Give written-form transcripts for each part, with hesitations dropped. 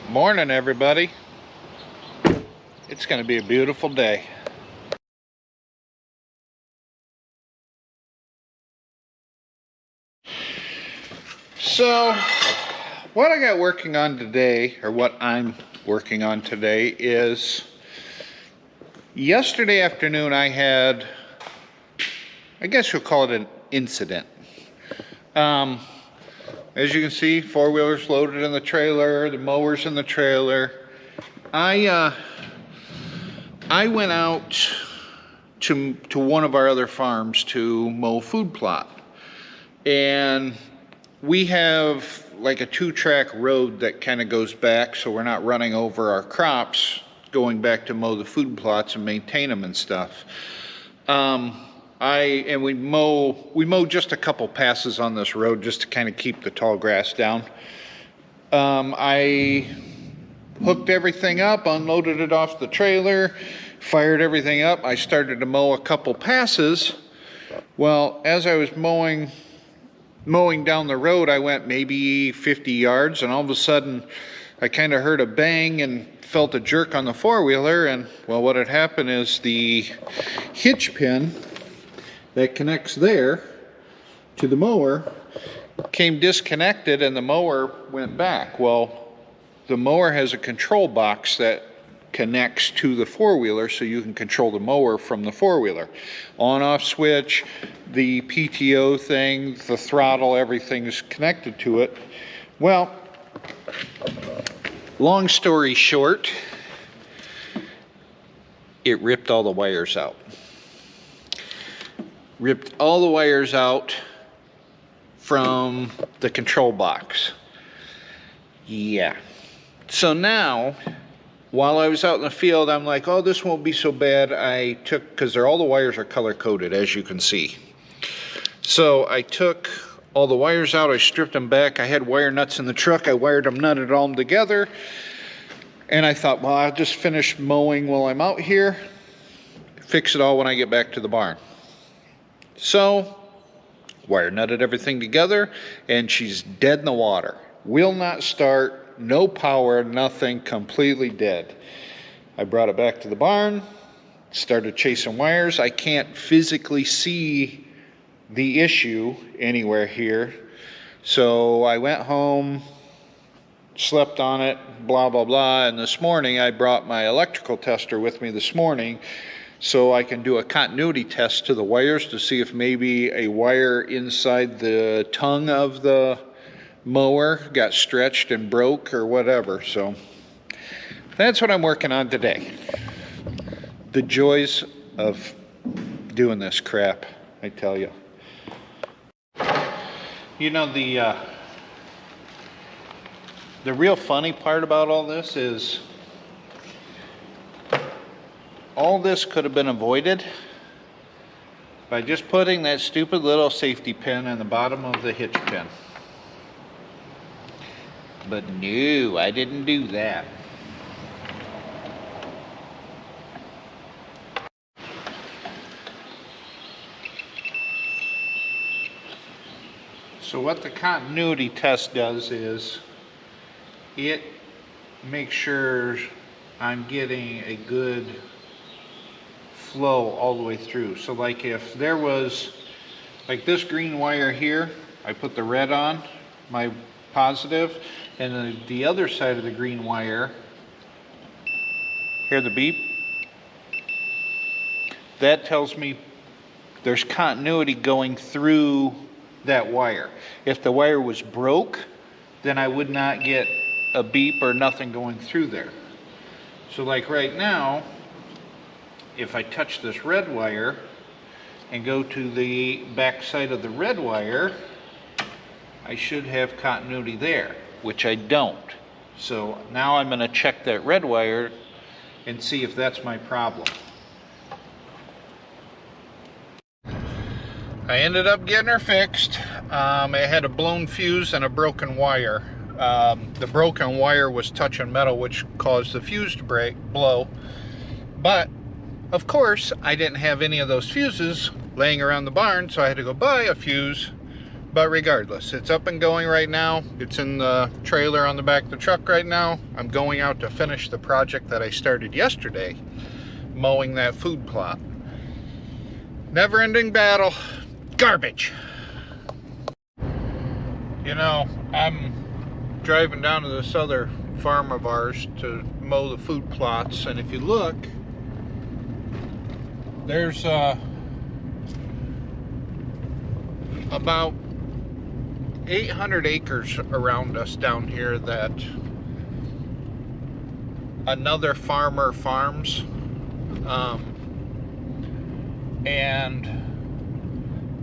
Morning, everybody. It's going to be a beautiful day. So, what I got working on today, or what I'm working on today, is yesterday afternoon I had, I guess you'll call it an incident. As you can see, four-wheelers loaded in the trailer, the mower's in the trailer. I went out to one of our other farms to mow food plot, and we have like a 2-track road that kind of goes back, so we're not running over our crops going back to mow the food plots and maintain them and stuff. We mow just a couple passes on this road just to kind of keep the tall grass down. I hooked everything up, unloaded it off the trailer, fired everything up. I started to mow a couple passes. Well, as I was mowing down the road, I went maybe 50 yards, and all of a sudden I kind of heard a bang and felt a jerk on the four-wheeler. And well, what had happened is the hitch pin that connects there to the mower came disconnected, and the mower went back. Well, the mower has a control box that connects to the four-wheeler, so you can control the mower from the four-wheeler. On-off switch, the PTO thing, the throttle, everything is connected to it. Well, long story short, it ripped all the wires out. Ripped all the wires out from the control box. Yeah. So now, while I was out in the field, I'm like, oh, this won't be so bad. I took, because all the wires are color coded, as you can see. So I took all the wires out, I stripped them back. I had wire nuts in the truck. I wired them, nutted all them together. And I thought, well, I'll just finish mowing while I'm out here, fix it all when I get back to the barn. So, wire nutted everything together, and she's dead in the water. Will not start, no power, nothing, completely dead. I brought it back to the barn, started chasing wires. I can't physically see the issue anywhere here. So I went home, slept on it, blah, blah, blah. And this morning I brought my electrical tester with me this morning, so I can do a continuity test to the wires to see if maybe a wire inside the tongue of the mower got stretched and broke or whatever. So that's what I'm working on today. The joys of doing this crap, I tell you. You know, the real funny part about all this is all this could have been avoided by just putting that stupid little safety pin in the bottom of the hitch pin. But no, I didn't do that. So what the continuity test does is it makes sure I'm getting a good flow all the way through. So like if there was like this green wire here, I put the red on, my positive, and then the other side of the green wire, hear the beep? That tells me there's continuity going through that wire. If the wire was broke, then I would not get a beep or nothing going through there. So like right now, if I touch this red wire and go to the back side of the red wire, I should have continuity there, which I don't. So now I'm going to check that red wire and see if that's my problem. I ended up getting her fixed. I had a blown fuse and a broken wire. The broken wire was touching metal, which caused the fuse to blow. But of course, I didn't have any of those fuses laying around the barn, so I had to go buy a fuse But regardless, it's up and going right now. It's in the trailer on the back of the truck right now. I'm going out to finish the project that I started yesterday, mowing that food plot. Never-ending battle. Garbage. You know, I'm driving down to this other farm of ours to mow the food plots, and if you look, there's about 800 acres around us down here that another farmer farms, and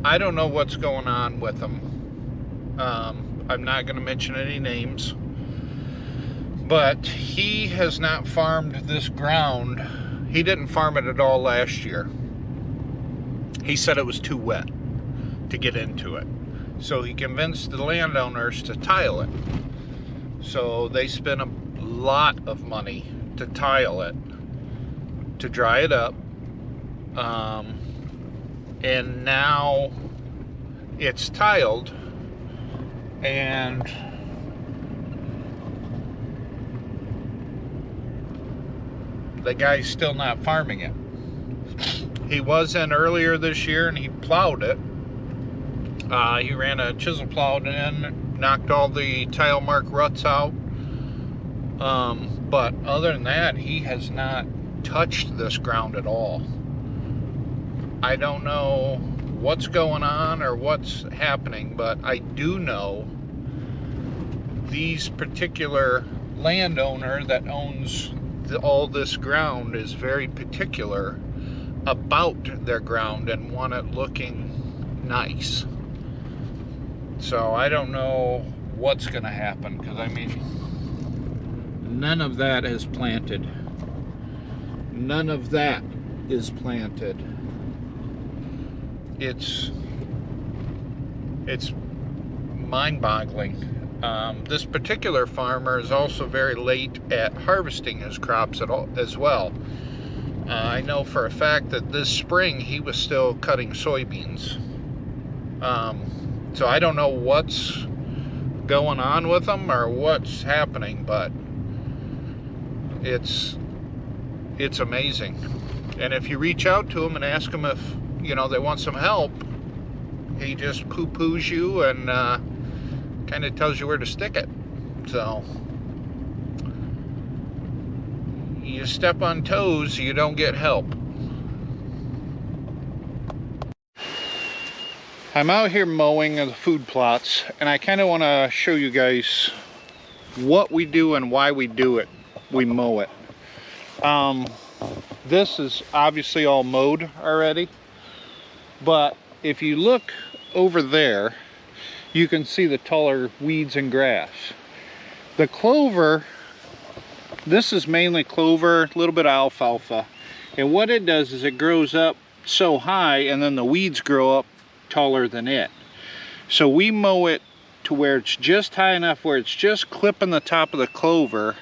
I don't know what's going on with them. I'm not going to mention any names, but he has not farmed this ground. He didn't farm it at all last year. He said it was too wet to get into it. So he convinced the landowners to tile it. So they spent a lot of money to tile it, to dry it up. And now it's tiled, and the guy's still not farming it. He was in earlier this year and he plowed it. He ran a chisel plow in, knocked all the tile mark ruts out. But other than that, he has not touched this ground at all. I don't know what's going on or what's happening, but I do know these particular landowner that owns all this ground is very particular about their ground and want it looking nice. So I don't know what's going to happen, because I mean, none of that is planted. None of that is planted. It's mind-boggling. This particular farmer is also very late at harvesting his crops as well. I know for a fact that this spring he was still cutting soybeans. So I don't know what's going on with them or what's happening, but it's amazing. And if you reach out to him and ask him if, you know, they want some help, he just poo-poos you and kind of tells you where to stick it. So you step on toes, you don't get help. I'm out here mowing the food plots, and I kind of want to show you guys what we do and why we do it. We mow it. This is obviously all mowed already, but if you look over there, you can see the taller weeds and grass. The clover, this is mainly clover, a little bit of alfalfa, and what it does is it grows up so high, and then the weeds grow up taller than it. So we mow it to where it's just high enough where it's just clipping the top of the clover,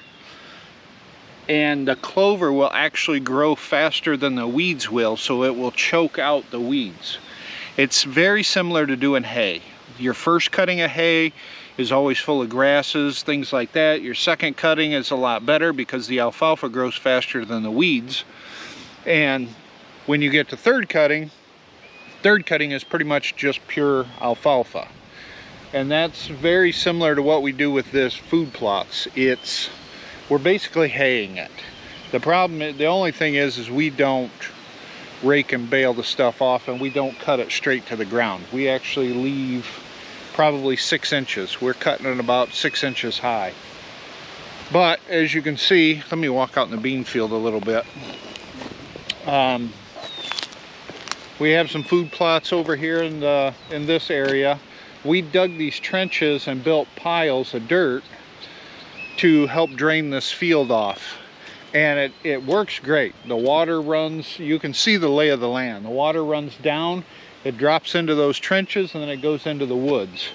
and the clover will actually grow faster than the weeds will, so it will choke out the weeds. It's very similar to doing hay. Your first cutting of hay is always full of grasses, things like that. Your second cutting is a lot better because the alfalfa grows faster than the weeds. And when you get to third cutting is pretty much just pure alfalfa. And that's very similar to what we do with this food plots. We're basically haying it. The only thing is we don't rake and bale the stuff off, and we don't cut it straight to the ground. We actually leave probably 6 inches. We're cutting it about 6 inches high. But as you can see, let me walk out in the bean field a little bit. We have some food plots over here in this area. We dug these trenches and built piles of dirt to help drain this field off, and it works great. The water runs, you can see the lay of the land. The water runs down, it drops into those trenches, and then it goes into the woods.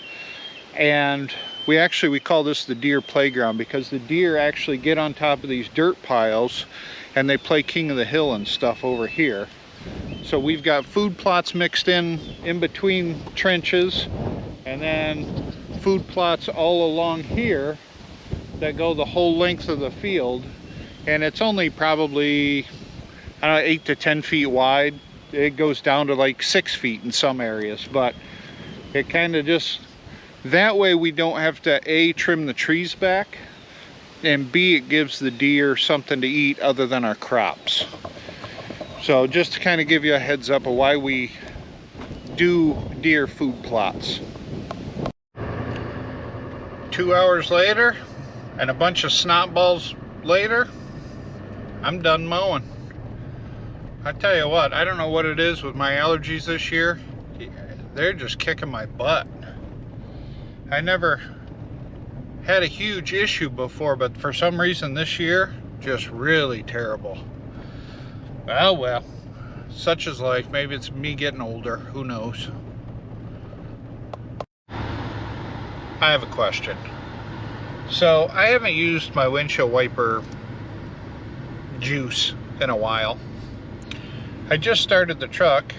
And we call this the deer playground, because the deer actually get on top of these dirt piles and they play king of the hill and stuff over here. So we've got food plots mixed in between trenches, and then food plots all along here that go the whole length of the field. And it's only probably, I don't know, 8 to 10 feet wide. It goes down to like 6 feet in some areas, but it kind of just, that way we don't have to A, trim the trees back, and B, it gives the deer something to eat other than our crops. So just to kind of give you a heads up of why we do deer food plots. 2 hours later and a bunch of snot balls later, I'm done mowing. I tell you what, I don't know what it is with my allergies this year. They're just kicking my butt. I never had a huge issue before, but for some reason this year, just really terrible. Well, such is life. Maybe it's me getting older, who knows. I have a question. So I haven't used my windshield wiper juice in a while. I just started the truck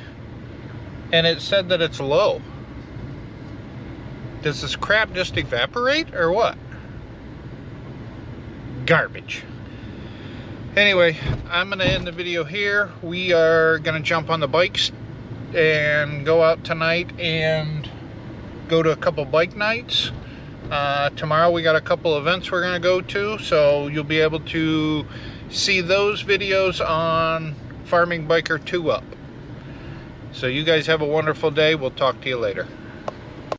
and it said that it's low. Does this crap just evaporate or what? Garbage. Anyway, I'm gonna end the video here. We are gonna jump on the bikes and go out tonight and go to a couple bike nights. Tomorrow we got a couple events we're gonna go to, so you'll be able to see those videos on Farming Biker 2 Up. So you guys have a wonderful day. We'll talk to you later.